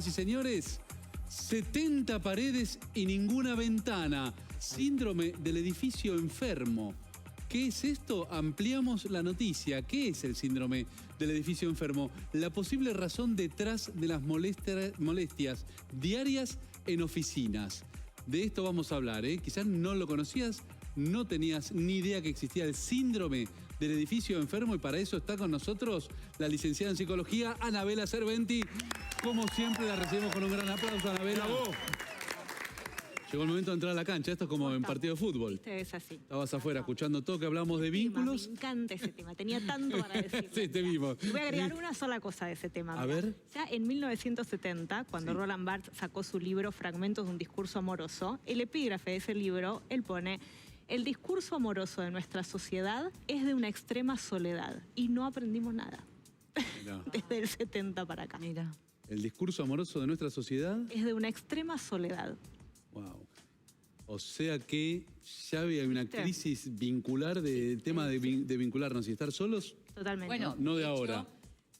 señoras y señores, 70 paredes y ninguna ventana. Síndrome del edificio enfermo. ¿Qué es esto? Ampliamos la noticia. ¿Qué es el síndrome del edificio enfermo? La posible razón detrás de las molestias diarias en oficinas. De esto vamos a hablar, ¿eh? Quizás no lo conocías, no tenías ni idea que existía el síndrome del edificio enfermo y para eso está con nosotros la licenciada en psicología, Anabela Serventi. Como siempre la recibimos con un gran aplauso, Anabela. ¡Bravo! Llegó el momento de entrar a la cancha, esto es como en partido de fútbol. Viste, es así. Estabas afuera escuchando todo, que hablamos de vínculos. Me encanta ese tema, tenía tanto para decir. Sí, te vimos. Voy a agregar una sola cosa de ese tema. A ver. Ya en 1970, cuando Roland Barthes sacó su libro Fragmentos de un discurso amoroso, el epígrafe de ese libro, él pone: el discurso amoroso de nuestra sociedad es de una extrema soledad y no aprendimos nada. Mirá. Desde el 70 para acá. Mira. El discurso amoroso de nuestra sociedad. Es de una extrema soledad. Wow. O sea que ya había una crisis vincular, del tema de vincularnos y estar solos. Totalmente. Bueno, No de ahora.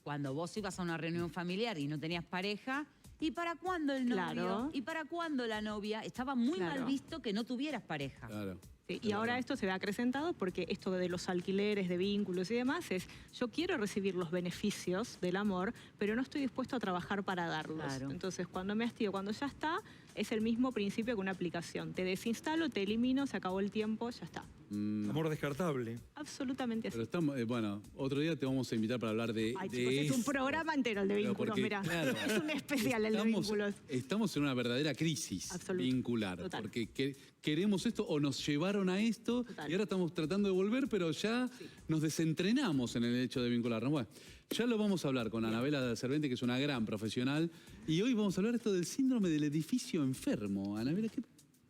Cuando vos ibas a una reunión familiar y no tenías pareja, ¿y para cuándo el novio? Claro. ¿Y para cuándo la novia? Estaba muy mal visto que no tuvieras pareja. Claro. Sí, y ahora esto se ve acrecentado porque esto de los alquileres, de vínculos y demás es: yo quiero recibir los beneficios del amor, pero no estoy dispuesto a trabajar para darlos. Claro. Entonces, cuando me hastío, cuando ya está, es el mismo principio que una aplicación. Te desinstalo, te elimino, se acabó el tiempo, ya está. Amor descartable. Absolutamente así. Pero estamos, bueno, otro día te vamos a invitar para hablar de... Ay, chicos, es un programa entero el de Pero vínculos, porque, mirá. claro, Es un especial el de vínculos. Estamos en una verdadera crisis vincular. Total. Porque queremos esto o nos llevaron a esto. Total. Y ahora estamos tratando de volver, pero ya nos desentrenamos en el hecho de vincularnos. Bueno, ya lo vamos a hablar con Anabela Serventi, que es una gran profesional. Y hoy vamos a hablar esto del síndrome del edificio enfermo. Anabela,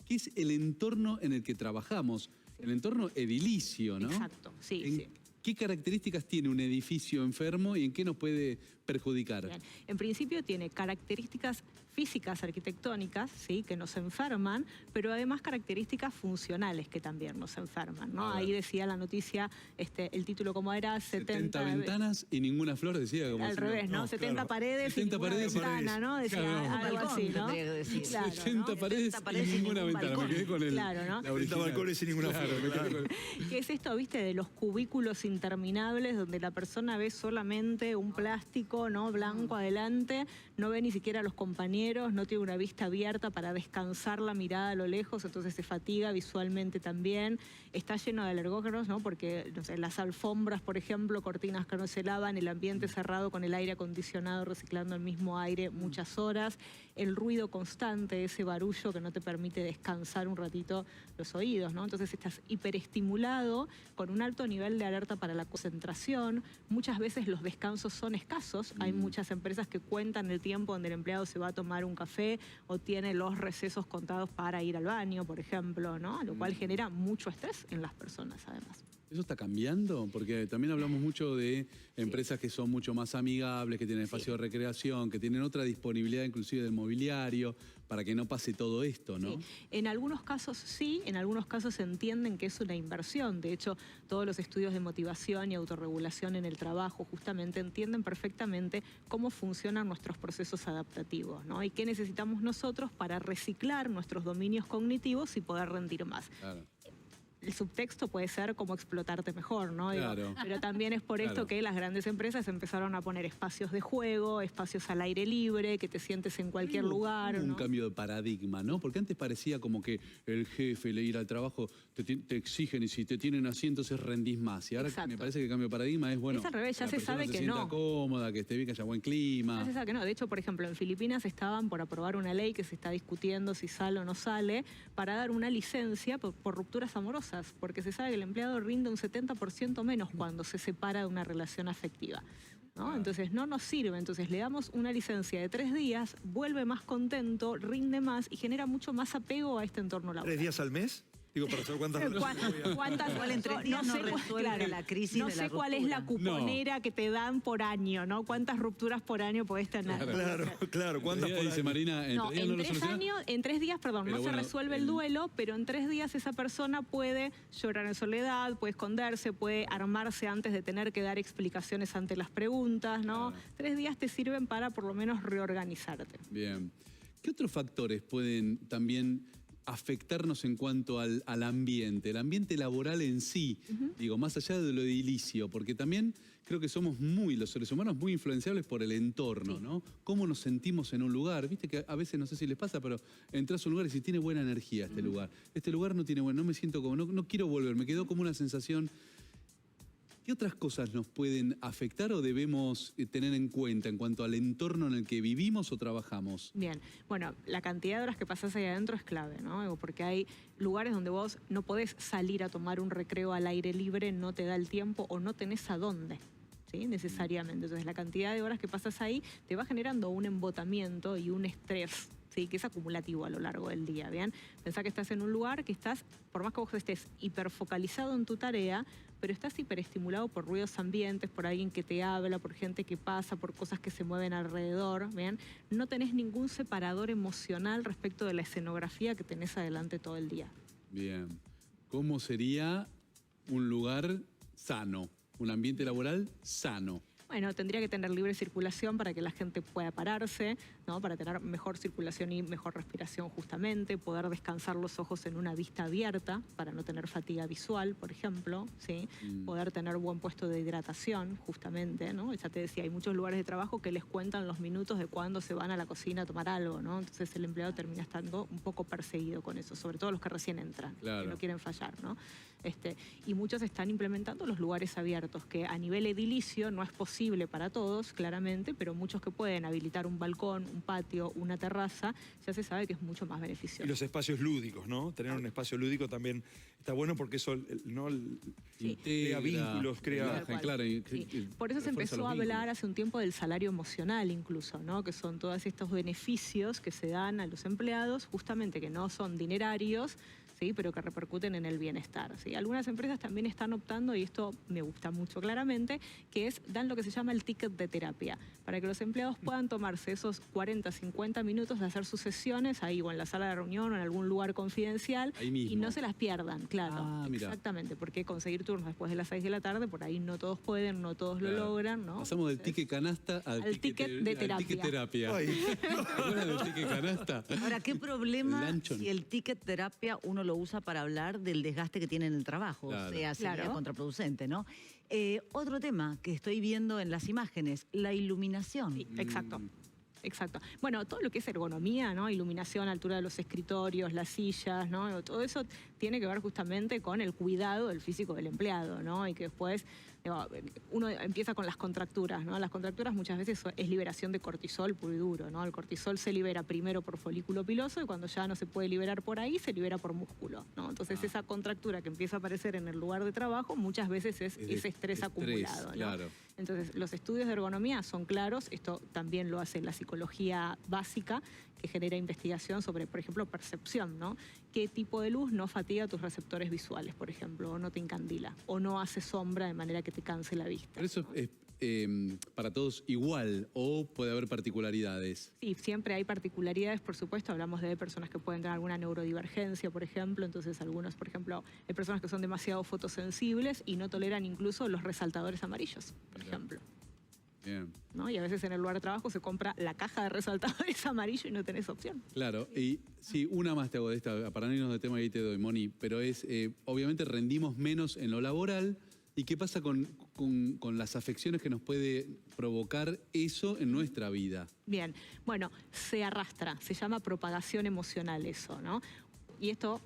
¿qué es el entorno en el que trabajamos? El entorno edilicio, ¿no? Exacto, sí. ¿Qué características tiene un edificio enfermo y en qué nos puede perjudicar? Bien. En principio tiene características físicas, arquitectónicas, ¿sí?, que nos enferman, pero además características funcionales que también nos enferman, ¿no? Ahí decía la noticia, el título como era 70 ventanas y ninguna flor, decía. Como al revés, ¿no? 70 paredes 70 y ninguna paredes ventana, ¿no? Decía algo así, ¿no? Claro, 70 paredes y ninguna ventana. Me quedé con el... Claro, ¿no? 70 balcones y ninguna flor. ¿Qué es esto, viste, de los cubículos interminables donde la persona ve solamente un plástico, ¿no?, blanco adelante, no ve ni siquiera a los compañeros, no tiene una vista abierta para descansar la mirada a lo lejos, entonces se fatiga visualmente también. Está lleno de alergógenos, ¿no?, porque no sé, las alfombras, por ejemplo, cortinas que no se lavan, el ambiente cerrado con el aire acondicionado reciclando el mismo aire muchas horas, el ruido constante, ese barullo que no te permite descansar un ratito los oídos, ¿no? Entonces estás hiperestimulado con un alto nivel de alerta para la concentración. Muchas veces los descansos son escasos. Hay muchas empresas que cuentan el tiempo donde el empleado se va a tomar un café o tiene los recesos contados para ir al baño, por ejemplo, ¿no? Lo cual genera mucho estrés en las personas, además. ¿Eso está cambiando? Porque también hablamos mucho de empresas que son mucho más amigables, que tienen espacio de recreación, que tienen otra disponibilidad inclusive del mobiliario, para que no pase todo esto, ¿no? Sí. En algunos casos sí, en algunos casos entienden que es una inversión. De hecho, todos los estudios de motivación y autorregulación en el trabajo justamente entienden perfectamente cómo funcionan nuestros procesos adaptativos, ¿no? Y qué necesitamos nosotros para reciclar nuestros dominios cognitivos y poder rendir más. Claro. El subtexto puede ser cómo explotarte mejor, ¿no? Claro. Pero también es por esto que las grandes empresas empezaron a poner espacios de juego, espacios al aire libre, que te sientes en cualquier lugar, Un ¿no? cambio de paradigma, ¿no? Porque antes parecía como que el jefe, el ir al trabajo, te exigen y si te tienen así, entonces rendís más. Y ahora me parece que el cambio de paradigma es, bueno, es al revés, ya la se persona sabe se que sienta no. cómoda, que esté bien, que haya buen clima. Ya se sabe que no. De hecho, por ejemplo, en Filipinas estaban por aprobar una ley que se está discutiendo si sale o no sale para dar una licencia por rupturas amorosas, porque se sabe que el empleado rinde un 70% menos cuando se separa de una relación afectiva, ¿no? Entonces no nos sirve. Entonces le damos una licencia de 3 días, vuelve más contento, rinde más y genera mucho más apego a este entorno laboral. ¿3 días al mes? Digo, para saber cuántas... ¿Cuántas? Igual en 3 días no resuelve la crisis no de la sé cuál es la ruptura. cuponera que te dan por año, ¿no? ¿Cuántas rupturas por año podés tener? Claro, ¿cuántas por Dice año? Marina, en No, 3 días no en lo 3 soluciona. años, en 3 días, perdón, Pero no se bueno, resuelve el duelo, pero en 3 días esa persona puede llorar en soledad, puede esconderse, puede armarse antes de tener que dar explicaciones ante las preguntas, ¿no? 3 días te sirven para por lo menos reorganizarte. Bien. ¿Qué otros factores pueden también afectarnos en cuanto al ambiente? El ambiente laboral en sí, digo, más allá de lo edilicio, porque también creo que somos los seres humanos, muy influenciables por el entorno, Sí. ¿no? Cómo nos sentimos en un lugar. Viste que a veces, no sé si les pasa, pero entras a un lugar y si tiene buena energía este lugar. Este lugar no tiene buena, no me siento como, no quiero volver, me quedó como una sensación. ¿Qué otras cosas nos pueden afectar o debemos tener en cuenta en cuanto al entorno en el que vivimos o trabajamos? Bien, bueno, la cantidad de horas que pasás ahí adentro es clave, ¿no? Porque hay lugares donde vos no podés salir a tomar un recreo al aire libre, no te da el tiempo o no tenés a dónde, ¿sí? Necesariamente. Entonces, la cantidad de horas que pasas ahí te va generando un embotamiento y un estrés, ¿sí? Que es acumulativo a lo largo del día, ¿bien? Pensá que estás en un lugar que estás, por más que vos estés hiperfocalizado en tu tarea, pero estás hiperestimulado por ruidos ambientes, por alguien que te habla, por gente que pasa, por cosas que se mueven alrededor, ¿bien? No tenés ningún separador emocional respecto de la escenografía que tenés adelante todo el día. Bien. ¿Cómo sería un lugar sano? Un ambiente laboral sano. Bueno, tendría que tener libre circulación para que la gente pueda pararse, ¿no? Para tener mejor circulación y mejor respiración justamente, poder descansar los ojos en una vista abierta para no tener fatiga visual, por ejemplo, ¿sí? Poder tener buen puesto de hidratación justamente, ¿no? Ya te decía, hay muchos lugares de trabajo que les cuentan los minutos de cuando se van a la cocina a tomar algo, ¿no? Entonces el empleado termina estando un poco perseguido con eso, sobre todo los que recién entran, Claro. que no quieren fallar, ¿no? Y muchos están implementando los lugares abiertos, que a nivel edilicio no es posible para todos, claramente, pero muchos que pueden habilitar un balcón, un patio, una terraza, ya se sabe que es mucho más Y beneficioso. los espacios lúdicos, ¿no? Tener un espacio lúdico también está bueno porque eso, ¿no? Sí. Crea vínculos, crea... Tal cual. Claro, Sí. Por eso se refuerza empezó los a hablar vínculos. hace un tiempo del salario emocional incluso, ¿no? Que son todos estos beneficios que se dan a los empleados, justamente que no son dinerarios, ¿sí? Pero que repercuten en el bienestar, ¿sí? Algunas empresas también están optando, y esto me gusta mucho claramente, que dan lo que se llama el ticket de terapia, para que los empleados puedan tomarse esos 40, 50 minutos de hacer sus sesiones ahí o en la sala de reunión o en algún lugar confidencial Ahí mismo. y no se las pierdan, claro. Ah, mira. Exactamente, porque conseguir turnos después de las 6 de la tarde, por ahí no todos pueden, no todos lo Claro. logran, ¿no? Pasamos del Entonces, ticket canasta al ticket de terapia. Al ticket terapia. Ay. ¿Te acuerdas del ticket canasta? Ahora, ¿qué problema Lanchon. si el ticket terapia uno lo usa para hablar del desgaste que tiene en el trabajo? Claro. O sea, sería Claro. contraproducente, ¿no? Otro tema que estoy viendo en las imágenes, la iluminación. Sí, exacto. Exacto. Bueno, todo lo que es ergonomía, ¿no? Iluminación, altura de los escritorios, las sillas, ¿no? Todo eso tiene que ver justamente con el cuidado del físico del empleado, ¿no? Y que después uno empieza con las contracturas, ¿no? Las contracturas muchas veces es liberación de cortisol puro y duro, ¿no? El cortisol se libera primero por folículo piloso y cuando ya no se puede liberar por ahí, se libera por músculo, ¿no? Entonces esa contractura que empieza a aparecer en el lugar de trabajo muchas veces es ese estrés acumulado, ¿no? Claro. Entonces, los estudios de ergonomía son claros, esto también lo hace la psicología básica, que genera investigación sobre, por ejemplo, percepción, ¿no? ¿Qué tipo de luz no fatiga tus receptores visuales, por ejemplo, o no te encandila, o no hace sombra de manera que te canse la vista? Pero eso es para todos igual o puede haber particularidades. Sí, siempre hay particularidades, por supuesto. Hablamos de personas que pueden tener alguna neurodivergencia, por ejemplo. Entonces, algunos, por ejemplo, hay personas que son demasiado fotosensibles y no toleran incluso los resaltadores amarillos, por Mirá. ejemplo. Bien. ¿No? Y a veces en el lugar de trabajo se compra la caja de resaltadores amarillos y no tenés opción. Claro, y sí, una más te hago de esta, para no irnos de tema y ahí te doy, Moni, pero es, obviamente rendimos menos en lo laboral, ¿y qué pasa con las afecciones que nos puede provocar eso en nuestra vida? Bien, bueno, se arrastra, se llama propagación emocional eso, ¿no? Y esto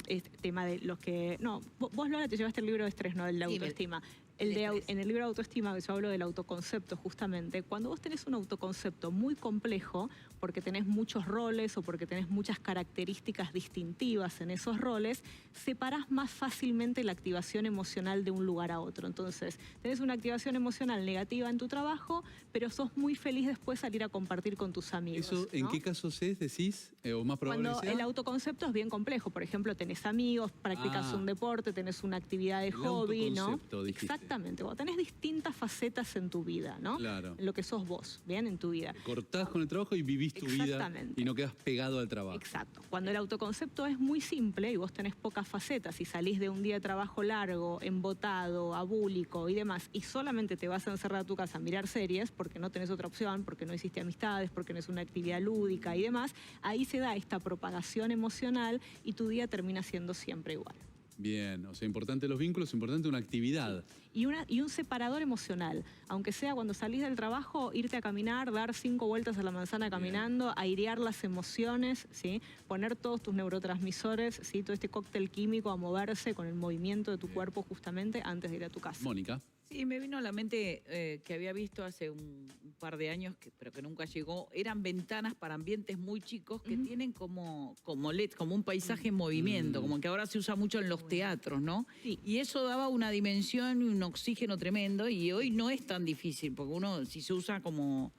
es tema de los que... No, vos Lola te llevaste el libro de estrés, ¿no? De la Sí, autoestima. En el libro de autoestima, que yo hablo del autoconcepto justamente, cuando vos tenés un autoconcepto muy complejo, porque tenés muchos roles o porque tenés muchas características distintivas en esos roles, separás más fácilmente la activación emocional de un lugar a otro. Entonces, tenés una activación emocional negativa en tu trabajo, pero sos muy feliz después salir a compartir con tus amigos. ¿Eso en ¿no? qué casos es, decís? ¿O más probable Cuando sea? el autoconcepto es bien complejo, por ejemplo, tenés amigos, practicas un deporte, tenés una actividad de El hobby, ¿no? autoconcepto, dijiste. Exactamente, cuando tenés distintas facetas en tu vida, ¿no? Claro. En lo que sos vos, ¿bien? En tu vida. Cortás con el trabajo y vivís tu vida Exactamente. y no quedas pegado al trabajo. Exacto. Cuando el autoconcepto es muy simple y vos tenés pocas facetas y salís de un día de trabajo largo, embotado, abúlico y demás, y solamente te vas a encerrar a tu casa a mirar series porque no tenés otra opción, porque no hiciste amistades, porque no es una actividad lúdica y demás, ahí se da esta propagación emocional y tu día termina siendo siempre igual. Bien, o sea, importante los vínculos, importante una actividad. Y un separador emocional, aunque sea cuando salís del trabajo, irte a caminar, dar 5 vueltas a la manzana caminando, airear las emociones, ¿sí? Poner todos tus neurotransmisores, ¿sí? Todo este cóctel químico a moverse con el movimiento de tu cuerpo justamente antes de ir a tu casa. Mónica. Sí, me vino a la mente que había visto hace un par de años, pero que nunca llegó, eran ventanas para ambientes muy chicos que tienen como LED, como un paisaje en movimiento, como que ahora se usa mucho en los teatros, ¿no? Sí. Y eso daba una dimensión y un oxígeno tremendo, y hoy no es tan difícil, porque uno, si se usa como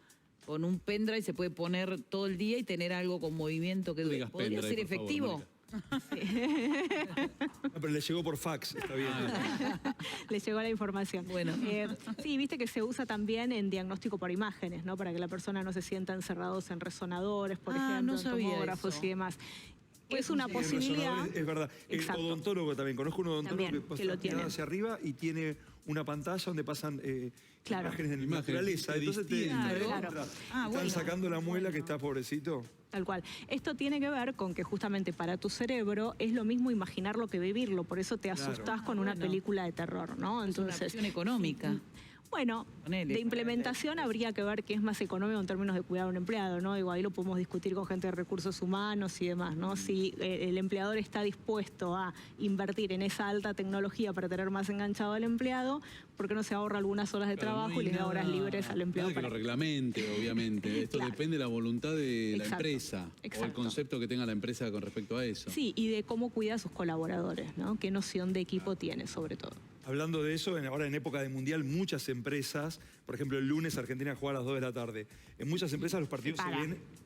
con un pendrive, se puede poner todo el día y tener algo con movimiento que No digas podría pendrive, ser por favor, efectivo. Mónica. No, pero le llegó por fax, está bien. Les llegó la información. Bueno. Sí, viste que se usa también en diagnóstico por imágenes, ¿no? Para que la persona no se sienta encerrados en resonadores, por ejemplo, no en sabía tomógrafos eso. y demás. Es una Sí, posibilidad. resonador, es verdad. El Exacto. odontólogo también. Conozco un odontólogo También, que pasa que lo la mirada tiene. hacia arriba y tiene una pantalla donde pasan Claro. imágenes de la Imágenes, naturaleza. te Entonces te distiende. Claro. recontra. Están bueno. sacando la muela que está pobrecito. Tal cual. Esto tiene que ver con que justamente para tu cerebro es lo mismo imaginarlo que vivirlo, por eso te Claro. asustás con una bueno. película de terror, ¿no? Es una opción económica. Bueno, Ponele. de implementación habría que ver qué es más económico en términos de cuidar a un empleado, ¿no? Digo, ahí lo podemos discutir con gente de recursos humanos y demás, ¿no? Si el empleador está dispuesto a invertir en esa alta tecnología para tener más enganchado al empleado, ¿por qué no se ahorra algunas horas de Claro, trabajo no hay y les da horas nada- libres al empleado? Nada que lo para reglamente, obviamente. Esto Claro. depende de la voluntad de la Exacto, empresa o el exacto. concepto que tenga la empresa con respecto a eso. Sí, y de cómo cuida a sus colaboradores, ¿no? Qué noción de equipo tiene, sobre todo. Hablando de eso, ahora en época de mundial, muchas empresas, por ejemplo, el lunes Argentina juega a las 2 de la tarde. En muchas empresas los partidos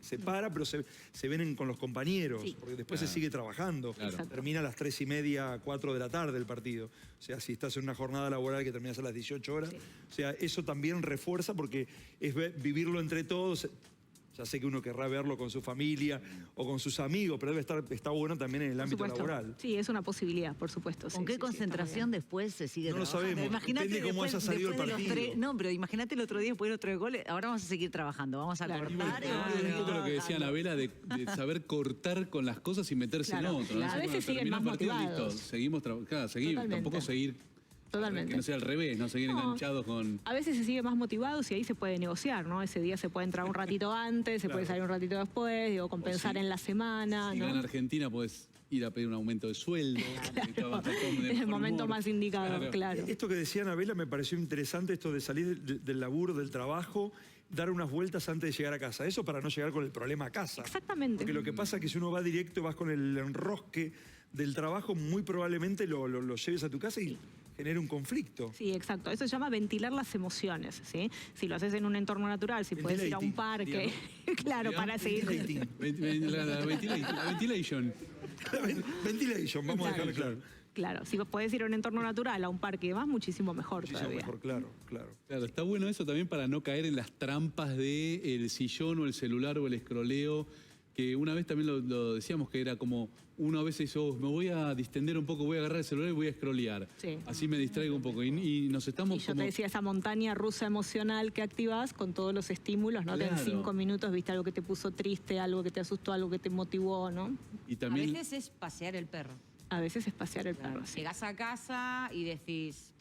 se para, pero se ven con los compañeros, Sí. porque después Claro. se sigue trabajando. Claro. Exacto. Termina a las 3:30, 4 de la tarde el partido. O sea, si estás en una jornada laboral que terminas a las 18 horas, o sea, eso también refuerza porque es vivirlo entre todos. Ya sé que uno querrá verlo con su familia o con sus amigos, pero está bueno también en el Por ámbito supuesto. laboral. Sí, es una posibilidad, por supuesto. ¿Con sí, qué sí, sí, concentración después se sigue No lo trabajando? sabemos, Imagínate depende cómo haya salido el después de los partido. no, pero imagínate el otro día después de otro gol, ahora vamos a seguir trabajando, vamos a Claro. cortar. y vamos a Es seguir un poco lo que decía trabajando. Anabela de saber cortar con las cosas y meterse Claro, en otro. claro. A veces siguen terminó más el partido, motivados. listo, seguimos trabajando, Totalmente. tampoco seguir, Totalmente. que no sea al revés, no seguir No. enganchados con... A veces se sigue más motivados y ahí se puede negociar, ¿no? Ese día se puede entrar un ratito antes, se puede salir un ratito después, digo, compensar si- en la semana, Si ¿no? gana Argentina, puedes ir a pedir un aumento de sueldo. Es el momento más indicado, claro. Esto que decía Anabela me pareció interesante, esto de salir del laburo, del trabajo, dar unas vueltas antes de llegar a casa. Eso para no llegar con el problema a casa. Exactamente. Porque lo que pasa es que si uno va directo, vas con el enrosque del trabajo, muy probablemente lo lleves a tu casa y genere un conflicto. Sí, exacto. Eso se llama ventilar las emociones, ¿sí? Si lo haces en un entorno natural, si puedes ir a un Ventilating, parque, claro, Diga, para seguir... Ventilating. La ventilation. Ventilation, vamos a dejarlo claro. Claro, si puedes ir a un entorno natural, a un parque y demás, muchísimo mejor Muchísimo todavía. mejor, claro, claro. Claro, está bueno eso también para no caer en las trampas del sillón o el celular o el escroleo, que una vez también lo decíamos que era como, uno a veces dice, me voy a distender un poco, voy a agarrar el celular y voy a scrollear. Sí. Así me distraigo un poco. Y nos Y estamos yo como... te decía, esa montaña rusa emocional que activás con todos los estímulos, ¿no? Que en Claro. 5 minutos viste algo que te puso triste, algo que te asustó, algo que te motivó, ¿no? Y A también... veces es pasear el perro. A veces es pasear el perro, sí. Llegás a casa y decís,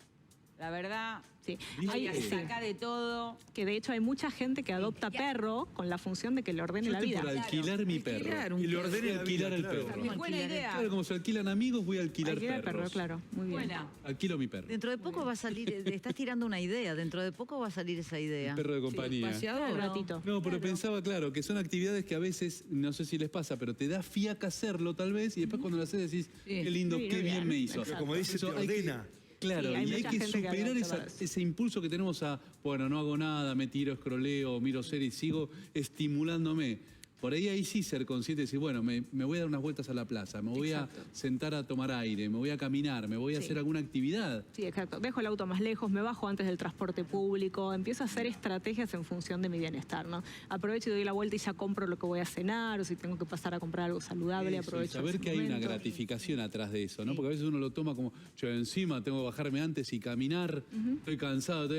la verdad, Sí. ¿Viste? Hay- sí. saca de todo. Que de hecho hay mucha gente que adopta perro con la función de que le ordene Yo la estoy vida. por alquilar mi perro. Alquilar un Y le ordene perro. alquilar el Claro. perro. Es buena idea. Claro, como se alquilan amigos, voy a alquilar Alquilar perros. perro, claro. Muy bien. Buena. Alquilo mi perro. Dentro de poco va a salir, estás tirando una idea, dentro de poco va a salir esa idea. Perro de compañía. Paseador. Un ratito. No, pero pensaba, claro, que son actividades que a veces, no sé si les pasa, pero te da fiaca hacerlo tal vez, y después cuando lo haces decís, qué lindo, Sí, qué bien. bien me hizo. Exacto. Como dice, te Eso hay que- ordena. Claro, Sí, hay y hay mucha que gente que superar adopta para eso. ese impulso que tenemos a, bueno, no hago nada, me tiro, escroleo, miro series, sigo estimulándome. Por ahí sí ser consciente y decir, bueno, me voy a dar unas vueltas a la plaza, me voy a sentar a tomar aire, me voy a caminar, me voy a Sí. hacer alguna actividad. Sí, exacto. Dejo el auto más lejos, me bajo antes del transporte público, empiezo a hacer estrategias en función de mi bienestar, ¿no? Aprovecho y doy la vuelta y ya compro lo que voy a cenar, o si tengo que pasar a comprar algo saludable, Eso, y aprovecho saber ese que hay una momento. gratificación atrás de eso, ¿no? Porque a veces uno lo toma como, yo encima tengo que bajarme antes y caminar, estoy cansado,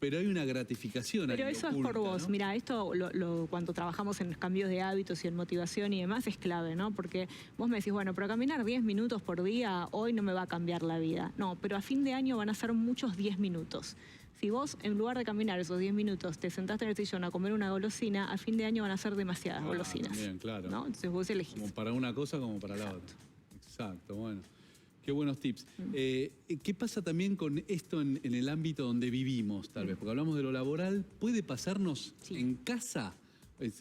pero hay una gratificación Pero ahí eso es por oculta, vos. ¿no? Mira, esto cuando trabajamos en cambios de hábitos y en motivación y demás es clave, ¿no? Porque vos me decís, bueno, pero caminar 10 minutos por día hoy no me va a cambiar la vida. No, pero a fin de año van a ser muchos 10 minutos. Si vos, en lugar de caminar esos 10 minutos, te sentaste en el sillón a comer una golosina, a fin de año van a ser demasiadas golosinas. Bien, claro. ¿No? Entonces vos elegís. Como para una cosa como para la otra. Exacto, bueno. Qué buenos tips. ¿Qué pasa también con esto en el ámbito donde vivimos, tal vez? Porque hablamos de lo laboral. ¿Puede pasarnos Sí. en casa?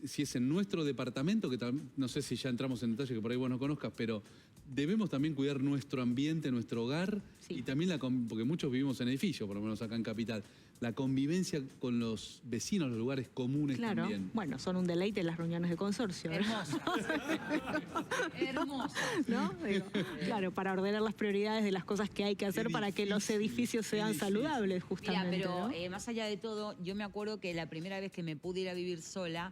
Si es en nuestro departamento, que no sé si ya entramos en detalle, que por ahí vos no conozcas, pero debemos también cuidar nuestro ambiente, nuestro hogar, Sí. y también porque muchos vivimos en edificios, por lo menos acá en Capital. La convivencia con los vecinos, los lugares comunes Claro. también. Bueno, son un deleite las reuniones de consorcio. ¿no? Hermosa. Hermosa. ¿No? Digo, claro, para ordenar las prioridades de las cosas que hay que hacer para que los difícil, edificios qué sean difícil. saludables, Mira, justamente. pero ¿no? más allá de todo, yo me acuerdo que la primera vez que me pude ir a vivir sola,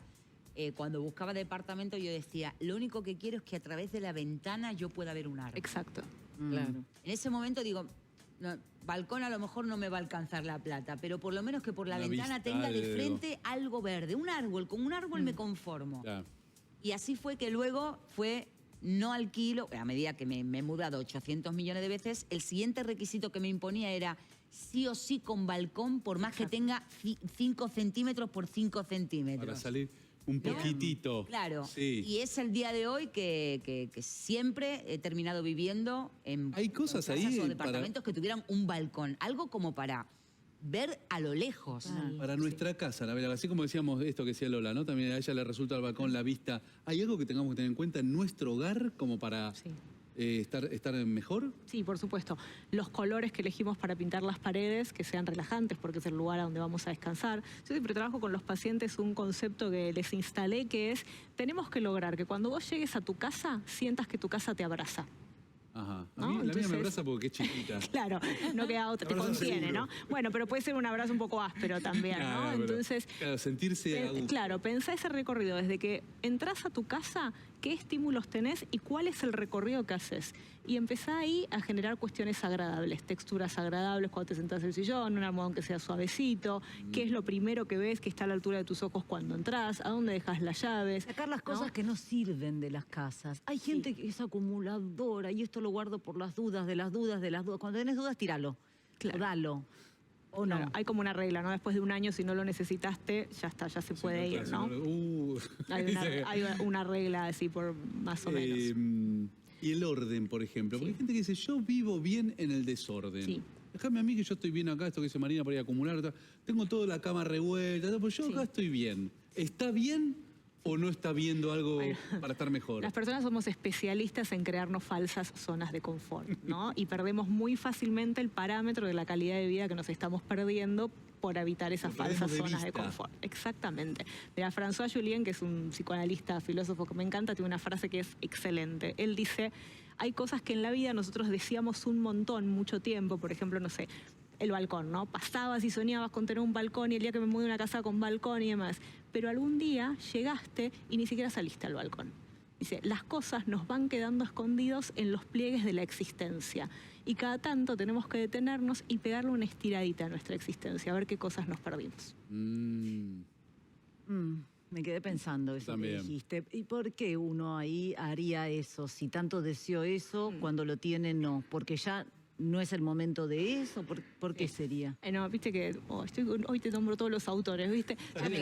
cuando buscaba departamento, yo decía, lo único que quiero es que a través de la ventana yo pueda ver un árbol. Exacto. Claro. En ese momento digo, no, balcón a lo mejor no me va a alcanzar la plata, pero por lo menos que por la Una ventana vista tenga de de- frente algo verde, un árbol, con un árbol me conformo. Claro. Y así fue que luego fue, no alquilo, a medida que me he mudado 800 millones de veces, el siguiente requisito que me imponía era sí o sí con balcón, por más que tenga 5 centímetros por 5 centímetros. Para salir un poquitito. Claro, Sí. y es el día de hoy que siempre he terminado viviendo en Hay cosas casas ahí o para- departamentos que tuvieran un balcón, algo como para ver a lo lejos. Para nuestra casa, la verdad, así como decíamos esto que decía Lola, ¿no? También a ella le resulta al balcón la vista. ¿Hay algo que tengamos que tener en cuenta en nuestro hogar como para Sí. estar mejor? Sí, por supuesto. Los colores que elegimos para pintar las paredes, que sean relajantes, porque es el lugar a donde vamos a descansar. Yo siempre trabajo con los pacientes un concepto que les instalé, que es, tenemos que lograr que cuando vos llegues a tu casa, sientas que tu casa te abraza. Ajá. ¿No? La mía Entonces- me abraza porque es chiquita. Claro, no queda otra, te Abrazo contiene, seguro. ¿no? Bueno, pero puede ser un abrazo un poco áspero también, ¿no? Claro, pero, Entonces, claro, sentirse a gusto. claro, pensá ese recorrido, desde que entras a tu casa, qué estímulos tenés y cuál es el recorrido que haces. Y empezá ahí a generar cuestiones agradables, texturas agradables cuando te sentás en el sillón, un almohadón que sea suavecito, qué es lo primero que ves que está a la altura de tus ojos cuando entras, a dónde dejas las llaves. Sacar las ¿no? cosas que no sirven de las casas. Hay gente que es acumuladora y esto lo guardo por las dudas, de las dudas, de las dudas. Cuando tenés dudas, tíralo. Claro. O dalo. O no. Claro, hay como una regla, ¿no? Después de un año, si no lo necesitaste, ya está, ya se puede ir, ¿no? Hay una regla así por más o menos. Y el orden, por ejemplo. Porque hay gente que dice, yo vivo bien en el desorden. Sí. Déjame a mí que yo estoy bien acá, esto que dice Marina para ir a acumular. Tengo toda la cama revuelta, pues yo acá estoy bien. ¿Está bien o no está viendo algo para estar mejor? Las personas somos especialistas en crearnos falsas zonas de confort, ¿no? Y perdemos muy fácilmente el parámetro de la calidad de vida que nos estamos perdiendo por evitar esas Lo perdemos falsas de zonas de vista. confort. Exactamente. Mira, François Julien, que es un psicoanalista, filósofo que me encanta, tiene una frase que es excelente. Él dice, hay cosas que en la vida nosotros deseamos un montón, mucho tiempo, por ejemplo, no sé, el balcón, ¿no? Pasabas y soñabas con tener un balcón y el día que me mudé a una casa con balcón y demás. Pero algún día llegaste y ni siquiera saliste al balcón. Dice, las cosas nos van quedando escondidos en los pliegues de la existencia. Y cada tanto tenemos que detenernos y pegarle una estiradita a nuestra existencia, a ver qué cosas nos perdimos. Me quedé pensando eso También. que dijiste. ¿Y por qué uno ahí haría eso? Si tanto deseó eso, cuando lo tiene, no. Porque ya no es el momento de eso? ¿Por qué sería? No, viste que hoy te nombro todos los autores, ¿viste? A mí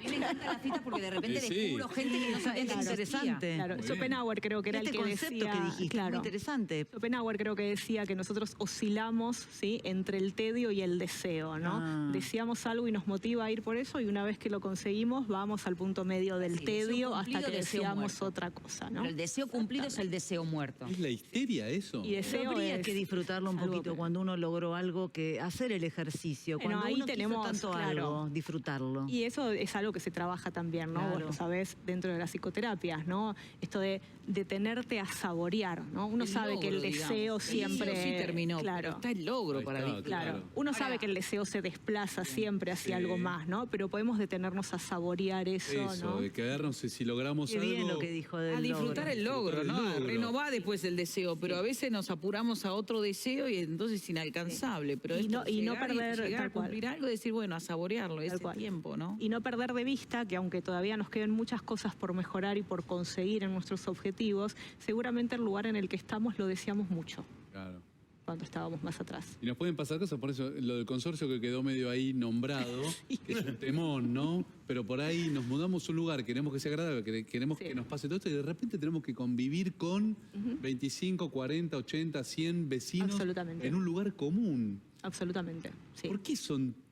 me encanta la cita porque de repente Sí. descubro gente que no sabía que Es existía. interesante. Claro, Muy Schopenhauer creo que era Este el que concepto decía... que dijiste, claro, muy interesante. Schopenhauer creo que decía que nosotros oscilamos, ¿sí?, entre el tedio y el deseo, ¿no? Ah. Deseamos algo y nos motiva a ir por eso, y una vez que lo conseguimos vamos al punto medio del Sí, deseo tedio cumplido, hasta que deseo deseamos muerto. otra cosa, ¿no? Pero el deseo cumplido es el deseo muerto. ¿Es la histeria eso? Y deseo Pero habría es que disfrutarlo un algo poquito que- cuando uno logró algo, que hacer el ejercicio. Bueno, Cuando ahí uno tenemos, quiso tanto claro. algo, disfrutarlo. Y eso es algo que se trabaja también, ¿no? Vos Claro. lo sabés dentro de las psicoterapias, ¿no? Esto de detenerte a saborear, ¿no? Uno sabe que el logro, deseo digamos. siempre... Sí terminó, claro. pero está el logro Ahí para está, disfrutar. Claro, Claro. uno Ahora- sabe que el deseo se desplaza siempre hacia Sí. algo más, ¿no? Pero podemos detenernos a saborear eso, Eso, ¿no? de quedarnos si logramos Qué algo. bien lo que dijo del A disfrutar logro. el logro, Disfrutar ¿no? el logro. Renovar después el deseo, pero a veces nos apuramos a otro deseo y entonces es inalcanzable. Pero Y no- esto, y no llegar perder, llegar a tal cual. cumplir algo y decir, bueno, a saborearlo, ese cual. tiempo, ¿no? Y no perder de vista que aunque todavía nos queden muchas cosas por mejorar y por conseguir en nuestros objetivos, seguramente el lugar en el que estamos lo deseamos mucho Claro. cuando estábamos más atrás. Y nos pueden pasar cosas, por eso lo del consorcio que quedó medio ahí nombrado, que es un temón, ¿no? Pero por ahí nos mudamos a un lugar, queremos que sea agradable, queremos Sí. que nos pase todo esto y de repente tenemos que convivir con 25, 40, 80, 100 vecinos Absolutamente. en un lugar común. Absolutamente, sí.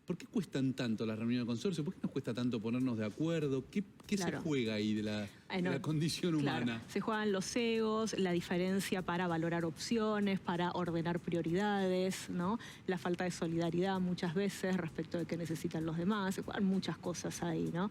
¿Por qué cuestan tanto las reuniones de consorcio? ¿Por qué nos cuesta tanto ponernos de acuerdo? ¿Qué Claro. se juega ahí de la, de No, la condición claro. humana? Se juegan los egos, la diferencia para valorar opciones, para ordenar prioridades, ¿no? La falta de solidaridad muchas veces respecto de qué necesitan los demás. Se juegan muchas cosas ahí, ¿no?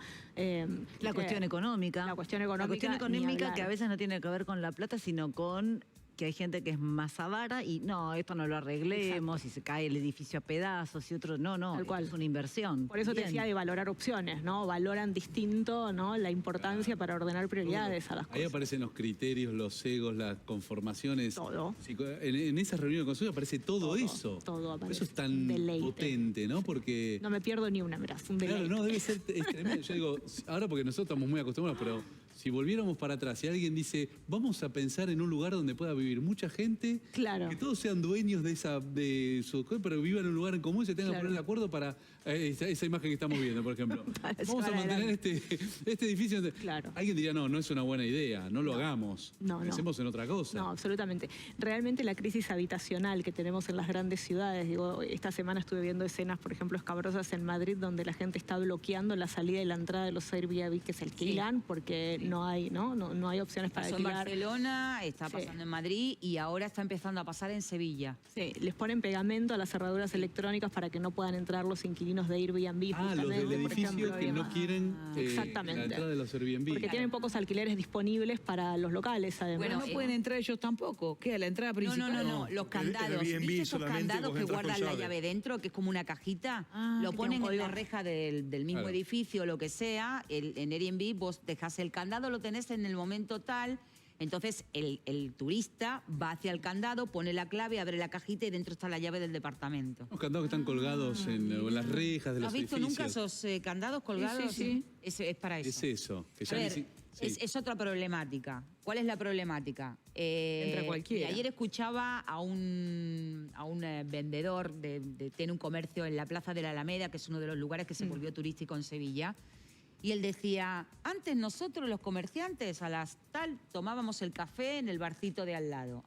La cuestión económica. La cuestión La cuestión económica, ni económica hablar. que a veces no tiene que ver con la plata, sino con que hay gente que es más avara y no, esto no lo arreglemos, y se cae el edificio a pedazos y otro, no, Tal esto cual. es una inversión. Por eso te Bien. decía de valorar opciones, ¿no? Valoran distinto, ¿no?, la importancia para ordenar prioridades a las Ahí cosas. aparecen los criterios, los egos, las conformaciones. Todo. En esas reuniones de consorcio aparece todo eso. todo Por aparece. eso es tan Deleite. potente, ¿no? Porque... No me pierdo ni una, mirá, es un Claro, deleite. no, debe ser es tremendo. Yo digo, ahora porque nosotros estamos muy acostumbrados, pero si volviéramos para atrás y alguien dice, vamos a pensar en un lugar donde pueda vivir mucha gente, Claro. que todos sean dueños de su cosa, pero vivan en un lugar en común y se tengan que Claro. poner de acuerdo para esa imagen que estamos viendo, por ejemplo. Para Vamos a llevar mantener este edificio. Claro. Alguien diría, no es una buena idea, no lo hagamos. No. Pensemos en otra cosa. No, absolutamente. Realmente la crisis habitacional que tenemos en las grandes ciudades, digo, esta semana estuve viendo escenas, por ejemplo, escabrosas en Madrid, donde la gente está bloqueando la salida y la entrada de los Airbnb que se alquilan porque no hay opciones para Pasó en alquilar. Barcelona, está Sí. pasando en Madrid y ahora está empezando a pasar en Sevilla. Sí, les ponen pegamento a las cerraduras electrónicas para que no puedan entrar los inquilinos de Airbnb. Ah, los del justamente, por edificio ejemplo, que no digamos. quieren Exactamente. la entrada de los Airbnb. Porque tienen pocos alquileres disponibles para los locales, además. Bueno, No pueden entrar ellos tampoco. ¿Qué? ¿A la entrada No, principal? los porque candados. Airbnb ¿Viste esos solamente candados vos que entras con guardan la llave. llave dentro, que es como una cajita? Ah, lo que ponen tiene un en la código. reja del mismo Claro. edificio o lo que sea. En Airbnb vos dejás el candado, lo tenés en el momento tal. Entonces el turista va hacia el candado, pone la clave, abre la cajita y dentro está la llave del departamento. Los candados que están colgados en las rejas de ¿No los has visto edificios. nunca esos candados colgados? sí. Es para eso. Es eso. Que ya A ni ver, si- sí. es otra problemática. ¿Cuál es la problemática? Entra cualquiera. Y ayer escuchaba a un vendedor tiene un comercio en la Plaza de la Alameda, que es uno de los lugares que se volvió turístico en Sevilla. Y él decía, antes nosotros los comerciantes a las tal tomábamos el café en el barcito de al lado.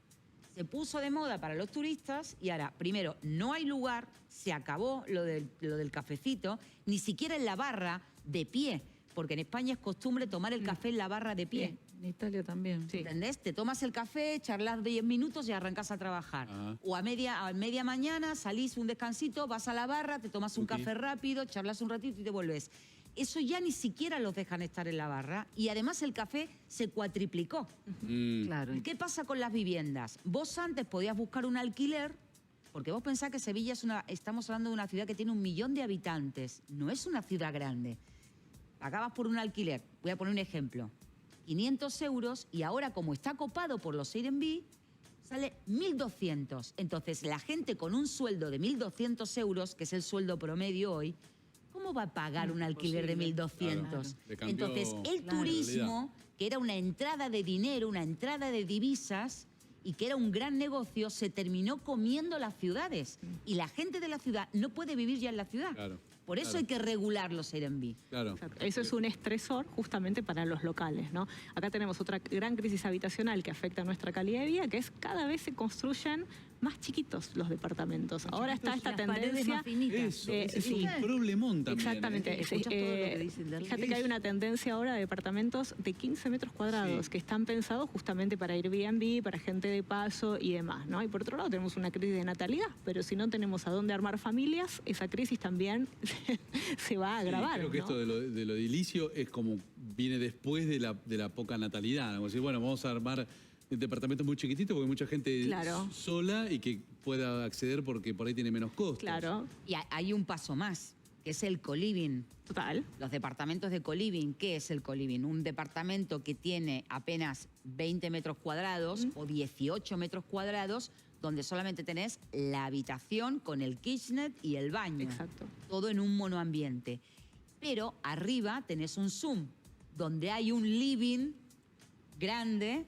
Se puso de moda para los turistas y ahora, primero, no hay lugar, se acabó lo del cafecito, ni siquiera en la barra de pie, porque en España es costumbre tomar el café en la barra de pie. En Italia también. ¿Entendés? Te tomas el café, charlas 10 minutos y arrancas a trabajar. Ah. O a media mañana salís un descansito, vas a la barra, te tomas un Ok. café rápido, charlas un ratito y te vuelves. Eso ya ni siquiera los dejan estar en la barra y además el café se cuatriplicó. Mm. Claro. ¿Qué pasa con las viviendas? Vos antes podías buscar un alquiler, porque vos pensás que Sevilla estamos hablando de una ciudad que tiene 1 millón de habitantes, no es una ciudad grande. Pagabas por un alquiler, voy a poner un ejemplo, 500 euros y ahora como está copado por los Airbnb, sale 1.200. Entonces la gente con un sueldo de 1.200 euros, que es el sueldo promedio hoy, ¿cómo va a pagar un alquiler de 1.200? Claro. Le cambió Entonces el la turismo, realidad. que era una entrada de dinero, una entrada de divisas, y que era un gran negocio, se terminó comiendo las ciudades. Y la gente de la ciudad no puede vivir ya en la ciudad. Claro, Por eso claro. hay que regular los Airbnb. Claro. Exacto. Eso es un estresor justamente para los locales, ¿no? Acá tenemos otra gran crisis habitacional que afecta a nuestra calidad de vida, que es cada vez se construyen más chiquitos los departamentos. Ahora está esta Las paredes tendencia... más finitas. Eso, es sí. un problemón también. Exactamente. Escuchás todo lo que dicen de Fíjate que hay una tendencia ahora de departamentos de 15 metros cuadrados Sí. que están pensados justamente para Airbnb, para gente de paso y demás, ¿no? Y por otro lado tenemos una crisis de natalidad, pero si no tenemos a dónde armar familias, esa crisis también se va a Sí, agravar. creo que ¿no? esto de lo edilicio es como viene después de la poca natalidad. Como decir, bueno, vamos a armar departamentos muy chiquititos porque hay mucha gente Claro. sola y que pueda acceder porque por ahí tiene menos costos. Claro, Y hay un paso más, que es el co-living. total. Los departamentos de co-living. ¿Qué es el co-living? Un departamento que tiene apenas 20 metros cuadrados o 18 metros cuadrados, donde solamente tenés la habitación con el kitchenette y el baño. Exacto. Todo en un monoambiente. Pero arriba tenés un Zoom, donde hay un living grande,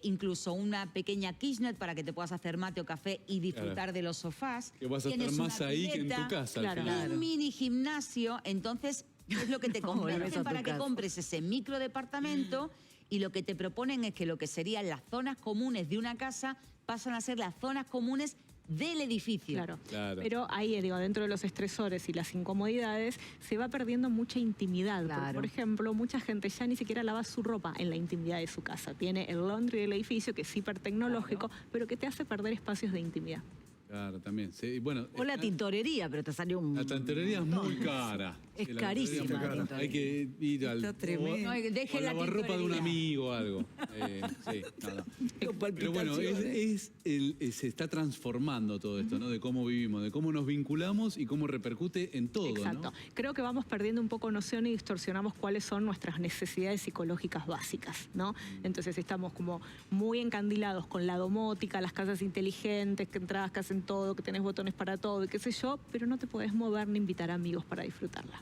incluso una pequeña kitchenette para que te puedas hacer mate o café y disfrutar Claro. de los sofás. Que vas a estar Tienes más una ahí que en tu pileta, casa. Claro. Al final. un mini gimnasio, entonces es lo que te Volvés a convencen tu para que casa. compres ese microdepartamento y lo que te proponen es que lo que serían las zonas comunes de una casa pasan a ser las zonas comunes del edificio. Claro. Claro. Pero ahí, digo, dentro de los estresores y las incomodidades, se va perdiendo mucha intimidad. Porque, Claro. por ejemplo, mucha gente ya ni siquiera lava su ropa en la intimidad de su casa. Tiene el laundry del edificio, que es hipertecnológico, pero que te hace perder espacios de intimidad. Claro, también. Sí, bueno, O la tintorería, pero te salió un... la tintorería es muy cara. Es Sí, la carísima tintorería la es muy cara. Hay que ir al... Está tremendo. No, deje o la lavarropa de un tintorería. amigo o algo. Sí, no, no. Pero bueno, se está transformando todo esto, ¿no? De cómo vivimos, de cómo nos vinculamos y cómo repercute en todo, Exacto. ¿no? Creo que vamos perdiendo un poco noción y distorsionamos cuáles son nuestras necesidades psicológicas básicas, ¿no? Entonces estamos como muy encandilados con la domótica, las casas inteligentes, que entras, que hacen todo, que tenés botones para todo y qué sé yo, pero no te podés mover ni invitar amigos para disfrutarla.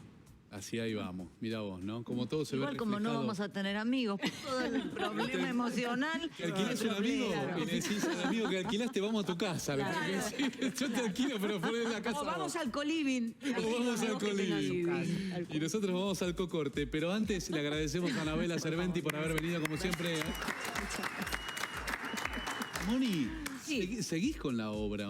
Así ahí vamos, mira vos, ¿no? Como todo se Igual ve como no reflejado. vamos a tener amigos, por todo el problema emocional. Que alquilás un amigo y le decís al amigo que alquilaste, vamos a tu casa. Le tenés que decir, yo te alquilo, pero poné en la casa. O vamos vos. al co-living. O vamos al Que tengan su coliving. casa. Y nosotros vamos al cocorte. Pero antes le agradecemos a Anabela Cerventi por haber venido, como siempre. Moni, ¿seguís con la obra?